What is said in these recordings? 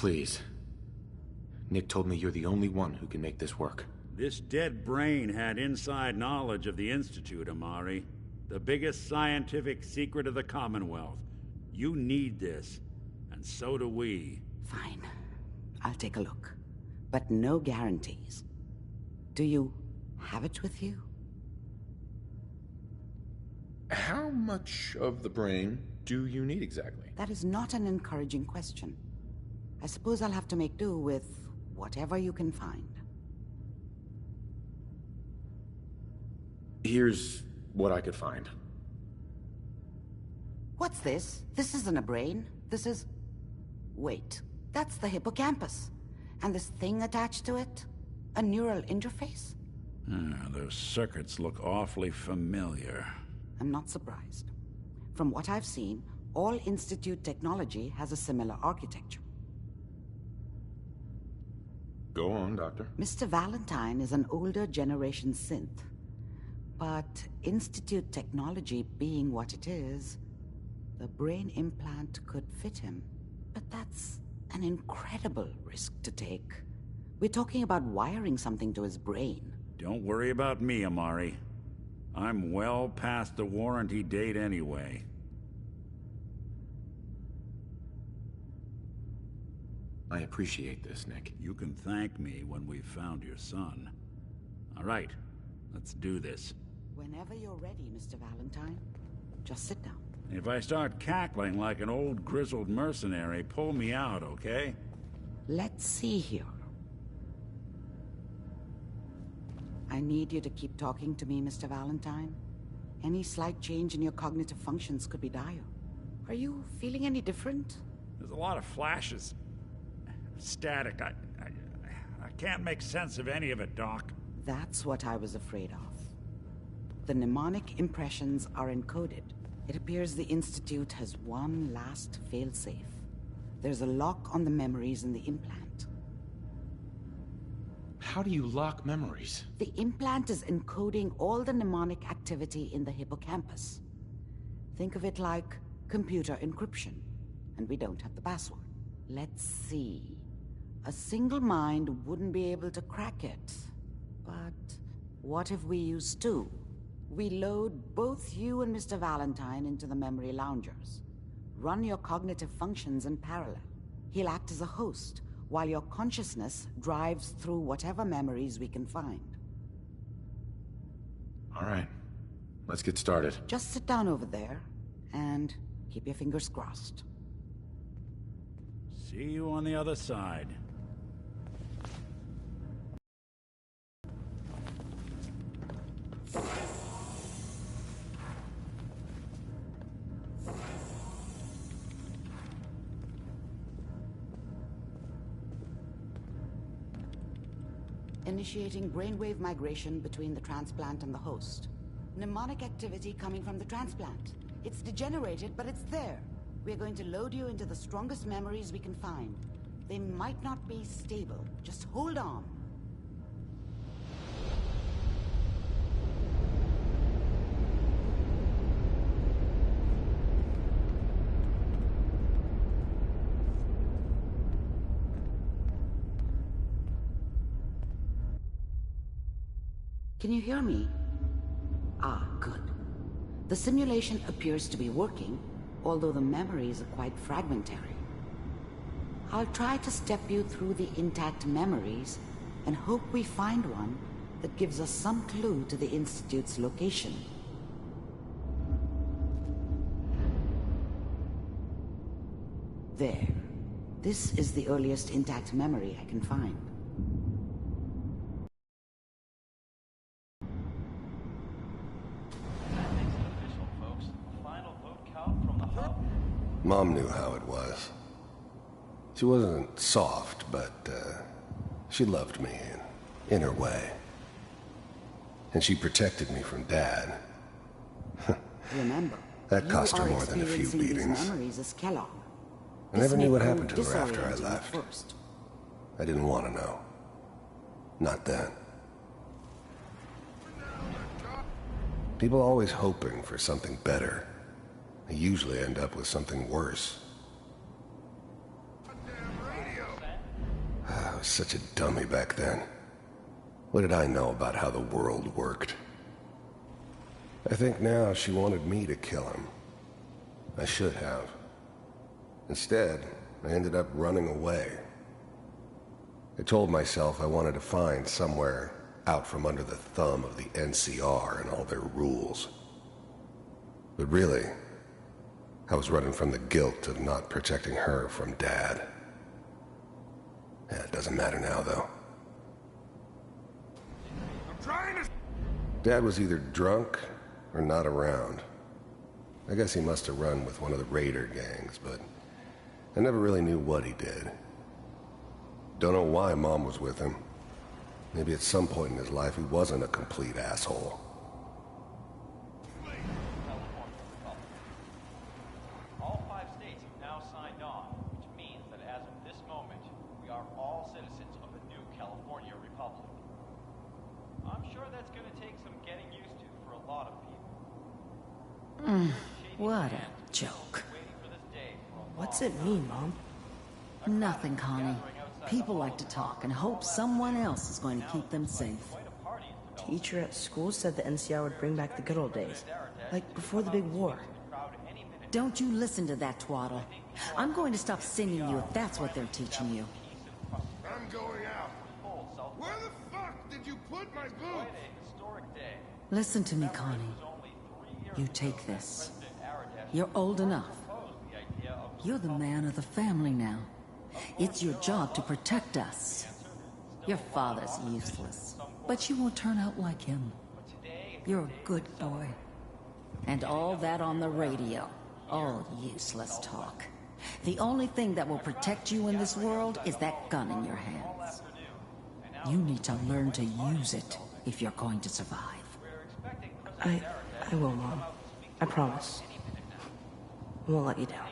Please. Nick told me you're the only one who can make this work. This dead brain had inside knowledge of the Institute, Amari. The biggest scientific secret of the Commonwealth. You need this, and so do we. Fine. I'll take a look. But no guarantees. Do you have it with you? How much of the brain do you need exactly? That is not an encouraging question. I suppose I'll have to make do with whatever you can find. Here's what I could find. What's this? This isn't a brain. This is... Wait, that's the hippocampus. And this thing attached to it? A neural interface? Those circuits look awfully familiar. I'm not surprised. From what I've seen, all Institute technology has a similar architecture. Go on, Doctor. Mr. Valentine is an older generation synth. But Institute technology being what it is, the brain implant could fit him. But that's an incredible risk to take. We're talking about wiring something to his brain. Don't worry about me, Amari. I'm well past the warranty date anyway. I appreciate this, Nick. You can thank me when we've found your son. All right, let's do this. Whenever you're ready, Mr. Valentine. Just sit down. If I start cackling like an old grizzled mercenary, pull me out, okay? Let's see here. I need you to keep talking to me, Mr. Valentine. Any slight change in your cognitive functions could be dire. Are you feeling any different? There's a lot of flashes. Static. I can't make sense of any of it, Doc. That's what I was afraid of. The mnemonic impressions are encoded. It appears the Institute has one last failsafe. There's a lock on the memories in the implant. How do you lock memories? The implant is encoding all the mnemonic activity in the hippocampus. Think of it like computer encryption, and we don't have the password. Let's see. A single mind wouldn't be able to crack it. But what if we use two? We load both you and Mr. Valentine into the memory loungers. Run your cognitive functions in parallel. He'll act as a host, while your consciousness drives through whatever memories we can find. All right. Let's get started. Just sit down over there, and keep your fingers crossed. See you on the other side. Initiating brainwave migration between the transplant and the host. Mnemonic activity coming from the transplant. It's degenerated, but it's there. We're going to load you into the strongest memories we can find. They might not be stable. Just hold on. Can you hear me? Ah, good. The simulation appears to be working, although the memories are quite fragmentary. I'll try to step you through the intact memories and hope we find one that gives us some clue to the Institute's location. There. This is the earliest intact memory I can find. Mom knew how it was. She wasn't soft, but she loved me in her way. And she protected me from Dad. Remember, that cost her more than a few beatings. Memories as Kellogg. I never knew what happened to her after I left. I didn't want to know. Not then. People always hoping for something better. They usually end up with something worse. Goddamn radio! was such a dummy back then. What did I know about how the world worked? I think now she wanted me to kill him. I should have. Instead, I ended up running away. I told myself I wanted to find somewhere out from under the thumb of the NCR and all their rules. But really, I was running from the guilt of not protecting her from Dad. Yeah, it doesn't matter now, though. Dad was either drunk or not around. I guess he must have run with one of the raider gangs, but I never really knew what he did. Don't know why Mom was with him. Maybe at some point in his life he wasn't a complete asshole. All 5 states have now signed on, which means that as of this moment, we are all citizens of the new California Republic. I'm sure that's going to take some getting used to for a lot of people. What a joke. Waiting for this day for a What's it mean, Mom? Nothing, Connie. People like to talk and hope someone else is going to keep them safe. Teacher at school said the NCR would bring back the good old days. Like before the big war. Don't you listen to that twaddle. I'm going to stop singing you if that's what they're teaching you. I'm going out. Where the fuck did you put my boots? Listen to me, Connie. You take this. You're old enough. You're the man of the family now. It's your job to protect us. Your father's useless, but you won't turn out like him. You're a good boy. And all that on the radio, all useless talk. The only thing that will protect you in this world is that gun in your hands. You need to learn to use it if you're going to survive. I will, Mom. I promise. I won't let you down.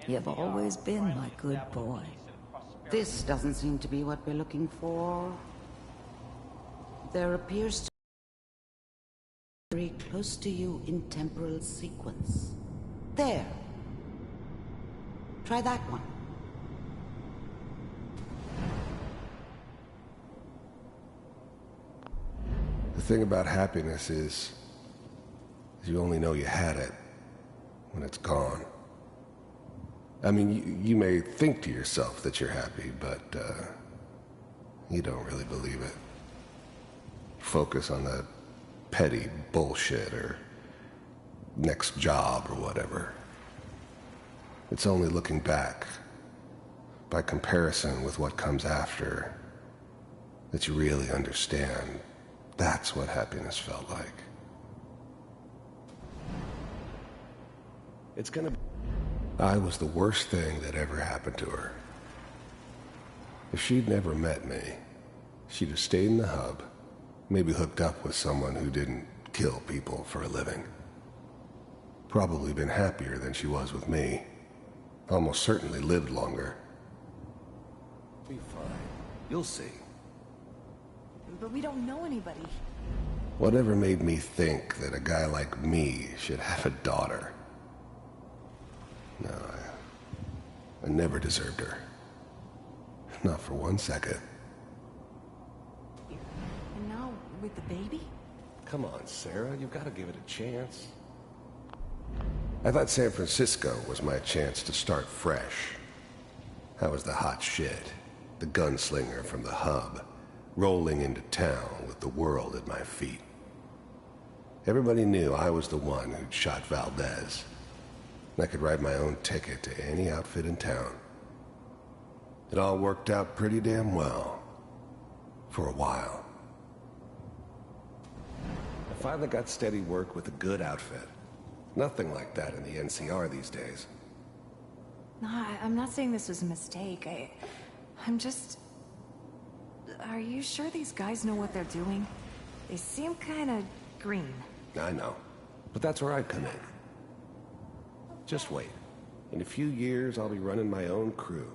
You've always been my good boy. This doesn't seem to be what we're looking for. There appears to be very close to you in temporal sequence. There. Try that one. The thing about happiness is you only know you had it when it's gone. I mean, you may think to yourself that you're happy, but you don't really believe it. Focus on that petty bullshit or next job or whatever. It's only looking back, by comparison with what comes after, that you really understand that's what happiness felt like. It's gonna be... I was the worst thing that ever happened to her. If she'd never met me, she'd have stayed in the hub, maybe hooked up with someone who didn't kill people for a living. Probably been happier than she was with me. Almost certainly lived longer. Be fine. You'll see. But we don't know anybody. Whatever made me think that a guy like me should have a daughter? No, I never deserved her. Not for 1 second. And now, with the baby? Come on, Sarah, you've got to give it a chance. I thought San Francisco was my chance to start fresh. I was the hot shit, the gunslinger from the hub, rolling into town with the world at my feet. Everybody knew I was the one who'd shot Valdez. I could write my own ticket to any outfit in town. It all worked out pretty damn well. For a while. I finally got steady work with a good outfit. Nothing like that in the NCR these days. No, I'm not saying this was a mistake. I'm just... Are you sure these guys know what they're doing? They seem kinda green. I know. But that's where I come in. Just wait. In a few years, I'll be running my own crew.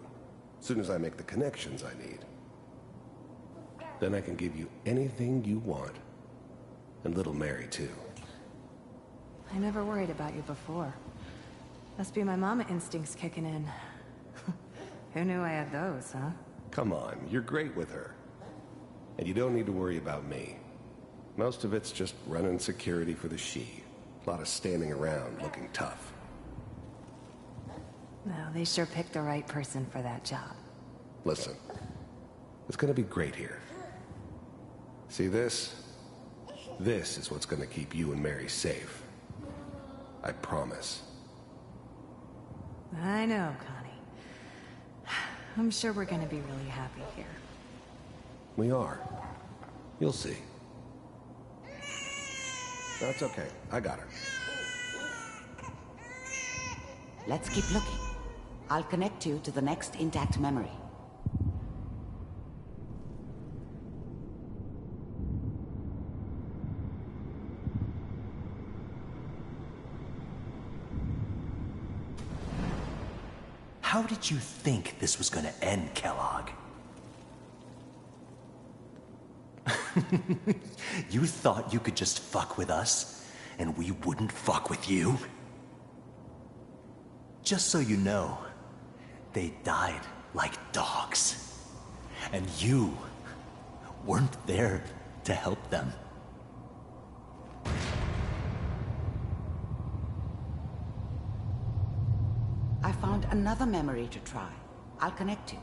As soon as I make the connections I need. Then I can give you anything you want. And little Mary, too. I never worried about you before. Must be my mama instincts kicking in. Who knew I had those, huh? Come on, you're great with her. And you don't need to worry about me. Most of it's just running security for the she. A lot of standing around looking tough. Well, they sure picked the right person for that job. Listen, it's gonna be great here. See this? This is what's gonna keep you and Mary safe. I promise. I know, Connie. I'm sure we're gonna be really happy here. We are. You'll see. That's okay. I got her. Let's keep looking. I'll connect you to the next intact memory. How did you think this was gonna end, Kellogg? You thought you could just fuck with us, and we wouldn't fuck with you? Just so you know, they died like dogs. And you weren't there to help them. I found another memory to try. I'll connect you.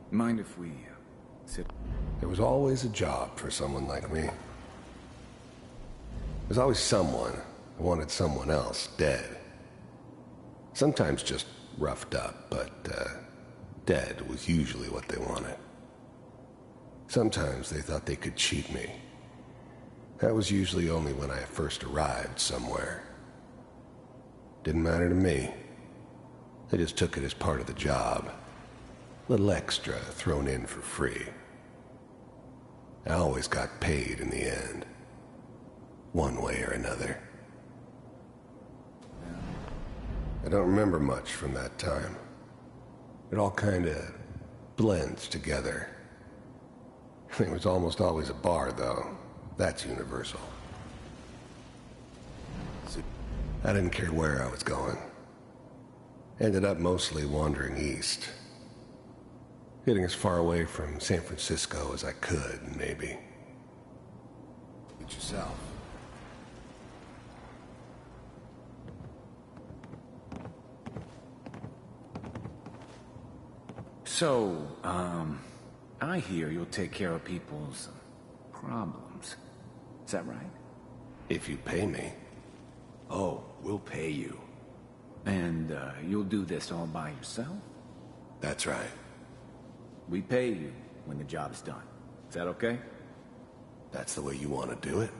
Mind if we sit? There was always a job for someone like me. There's always someone who wanted someone else dead. Sometimes just roughed up, but dead was usually what they wanted. Sometimes they thought they could cheat me. That was usually only when I first arrived somewhere. Didn't matter to me. They just took it as part of the job. Little extra thrown in for free. I always got paid in the end. One way or another. I don't remember much from that time. It all kinda blends together. There was almost always a bar, though. That's universal. I didn't care where I was going. Ended up mostly wandering east. Getting as far away from San Francisco as I could, maybe. Get yourself. So, I hear you'll take care of people's problems. Is that right? If you pay me. Oh, we'll pay you. And, you'll do this all by yourself? That's right. We pay you when the job's done. Is that okay? That's the way you want to do it?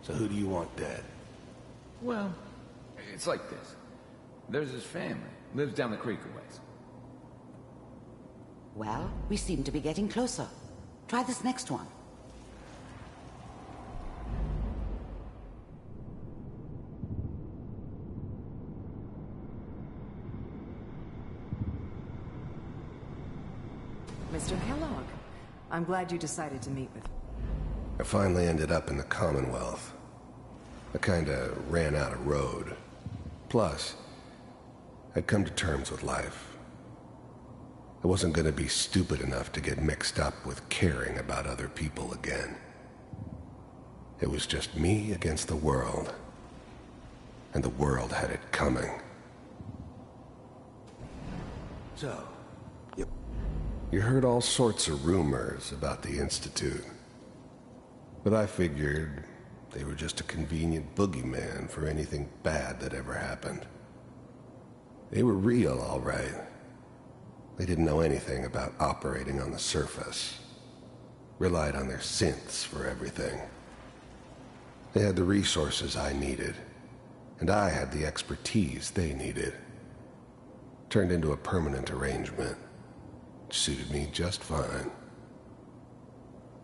So who do you want dead? Well, it's like this. There's his family. Lives down the creek a ways. Well, we seem to be getting closer. Try this next one. Mr. Kellogg, I'm glad you decided to meet with me. I finally ended up in the Commonwealth. I kinda ran out of road. Plus, I'd come to terms with life. I wasn't gonna be stupid enough to get mixed up with caring about other people again. It was just me against the world. And the world had it coming. So, you heard all sorts of rumors about the Institute. But I figured they were just a convenient boogeyman for anything bad that ever happened. They were real, all right. They didn't know anything about operating on the surface. Relied on their synths for everything. They had the resources I needed, and I had the expertise they needed. Turned into a permanent arrangement. Suited me just fine.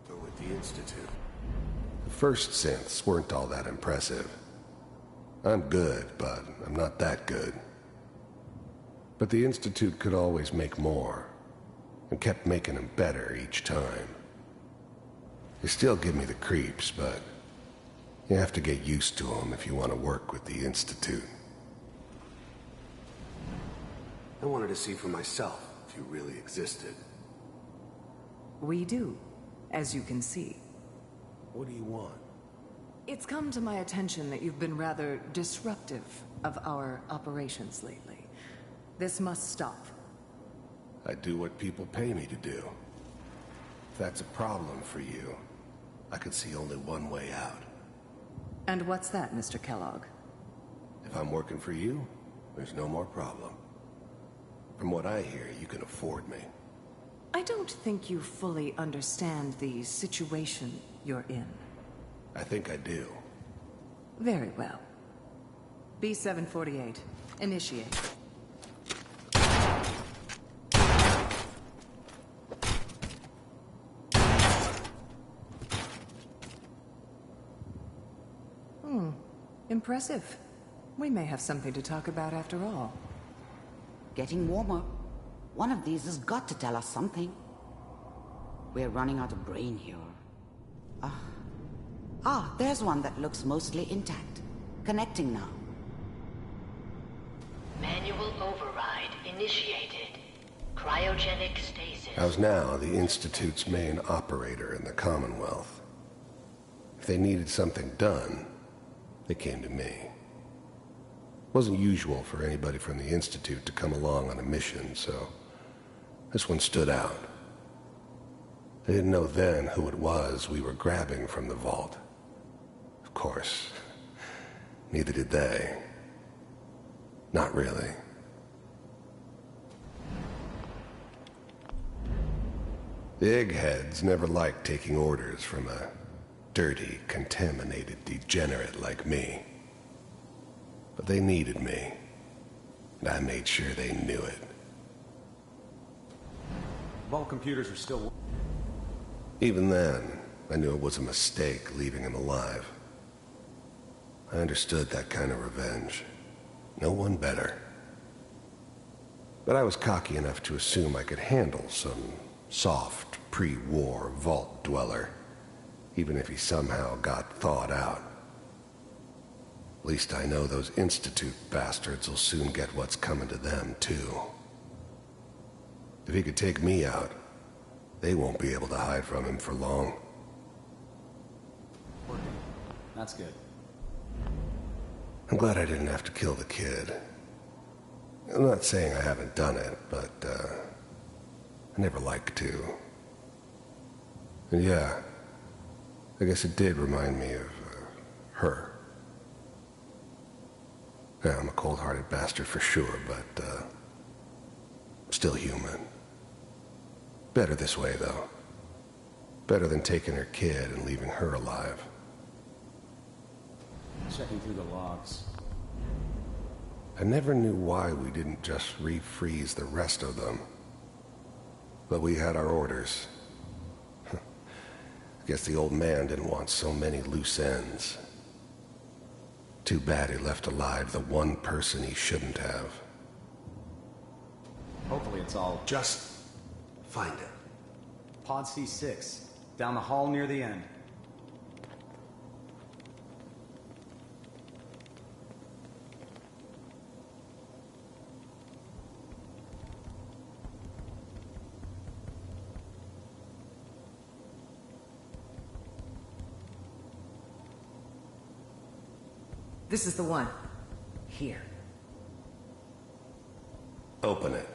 But with the Institute, the first synths weren't all that impressive. I'm good, but I'm not that good. But the Institute could always make more. and kept making them better each time. They still give me the creeps, but you have to get used to them if you want to work with the Institute. I wanted to see for myself if you really existed. We do, as you can see. What do you want? It's come to my attention that you've been rather disruptive of our operations lately. This must stop. I do what people pay me to do. If that's a problem for you, I could see only one way out. And what's that, Mr. Kellogg? If I'm working for you, there's no more problem. From what I hear, you can afford me. I don't think you fully understand the situation you're in. I think I do. Very well. B-748, initiate. Impressive. We may have something to talk about after all. Getting warmer. One of these has got to tell us something. We're running out of brain here. There's one that looks mostly intact. Connecting now. Manual override initiated. Cryogenic stasis. I was now the Institute's main operator in the Commonwealth. If they needed something done, they came to me. It wasn't usual for anybody from the Institute to come along on a mission, so this one stood out. I didn't know then who it was we were grabbing from the vault. Of course, neither did they. Not really. The eggheads never liked taking orders from a dirty, contaminated degenerate like me. But they needed me, and I made sure they knew it. Vault computers are still... Even then, I knew it was a mistake leaving him alive. I understood that kind of revenge. No one better. But I was cocky enough to assume I could handle some soft, pre-war vault dweller, even if he somehow got thawed out. At least I know those Institute bastards will soon get what's coming to them, too. If he could take me out, they won't be able to hide from him for long. That's good. I'm glad I didn't have to kill the kid. I'm not saying I haven't done it, but, I never like to. And yeah, I guess it did remind me of, her. Yeah, I'm a cold-hearted bastard for sure, but, still human. Better this way, though. Better than taking her kid and leaving her alive. Checking through the logs. I never knew why we didn't just refreeze the rest of them. But we had our orders. I guess the old man didn't want so many loose ends. Too bad he left alive the one person he shouldn't have. Hopefully it's all... Just find it. Pod C6, down the hall near the end. This is the one. Here. Open it.